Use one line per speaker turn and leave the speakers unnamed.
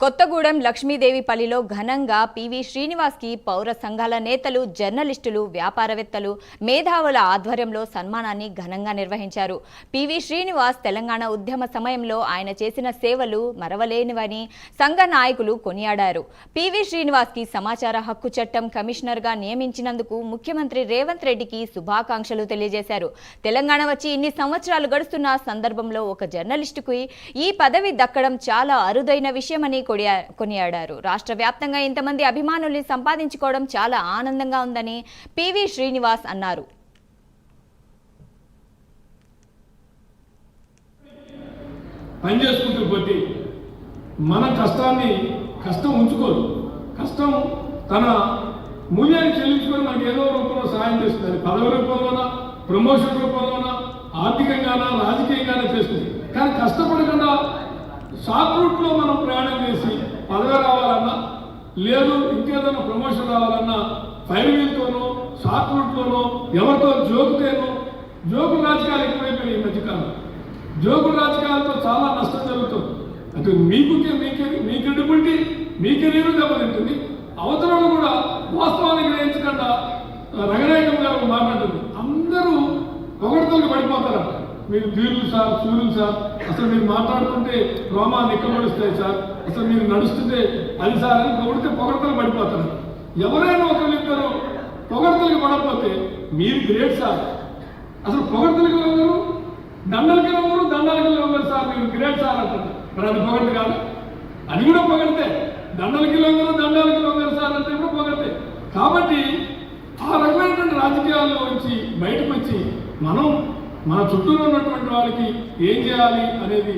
కొత్తగూడెం లక్ష్మీదేవిపల్లిలో ఘనంగా పివి శ్రీనివాస్కి పౌర సంఘాల నేతలు, జర్నలిస్టులు, వ్యాపారవేత్తలు, మేధావుల ఆధ్వర్యంలో సన్మానాన్ని ఘనంగా నిర్వహించారు. పివి శ్రీనివాస్ తెలంగాణ ఉద్యమ సమయంలో ఆయన చేసిన సేవలు మరవలేనివని సంఘ నాయకులు కొనియాడారు. పివి శ్రీనివాస్కి సమాచార హక్కు చట్టం కమిషనర్గా నియమించినందుకు ముఖ్యమంత్రి రేవంత్ రెడ్డికి శుభాకాంక్షలు తెలియజేశారు. తెలంగాణ వచ్చి ఇన్ని సంవత్సరాలు గడుస్తున్న సందర్భంలో ఒక జర్నలిస్టుకు ఈ పదవి దక్కడం చాలా అరుదైన విషయమని కొనియాడారు. రాష్ట్ర వ్యాప్తంగా ఇంతమంది అభిమానుల్ని సంపాదించుకోవడం చాలా ఆనందంగా ఉందని పివి శ్రీనివాస్ అన్నారు.
పనిచేసుకుంటూ పోతే మన కష్టం ఉంచుకోదు. కష్టం తన మూల్యాన్ని చెల్లించుకొని మనకి ఏదో రూపంలో సహాయం చేస్తుంది. పదవి రూపంలోనా, ప్రమోషన్ రూపంలోనా, ఆర్థికంగానా, రాజకీయంగానే చేస్తుంది. కానీ కష్టపడకుండా షార్ట్ రూట్లో మనం ప్రయాణం చేసి పదవి రావాలన్నా, లేదు ఇంకేదైనా ప్రమోషన్ రావాలన్నా ఫైర్ వీల్తోనో, షార్ట్ రూట్లోనో, ఎవరితో జోకు రాజకీయాలు ఎక్కువైపోయినాయి ఈ మధ్యకాలం. జోకు రాజకీయాలతో చాలా నష్టం జరుగుతుంది. అంటే మీ క్రెడిబిలిటీ, మీ కెరీర్ దెబ్బతింటుంది. అవతలలో కూడా వాస్తవాన్ని గ్రహించకుండా రంగనాయకం గారు మాట్లాడుతుంది. అందరూ పొగడతలకు పడిపోతారట. మీరు వీరులు సార్, సూర్యులు సార్, అసలు మీరు మాట్లాడుతుంటే రోమాన్ని ఎక్కబడుస్తాయి సార్, అసలు మీరు నడుస్తుంటే అది సార్ అని పొగడతలు పడిపోతారు. ఎవరైనా ఒకరిద్దరు పొగడతలకు పడకపోతే మీరు గ్రేట్ సార్. అసలు పొగడతలకు ఎవరు, దండలకి ఎవరు, దండాలకి ఎవరు సార్, మీరు గ్రేట్ సార్ అంటారు. మరి అది పొగడత కాదు, అది కూడా పొగడితే. దండలకి ఎవరు, దండాలకి ఎవరు సార్ అంటే కూడా పొగడితే. కాబట్టి ఆ రకమైనటువంటి రాజకీయాల్లో నుంచి బయటకు వచ్చి మన చుట్టూలో ఉన్నటువంటి వాళ్ళకి ఏం చేయాలి అనేది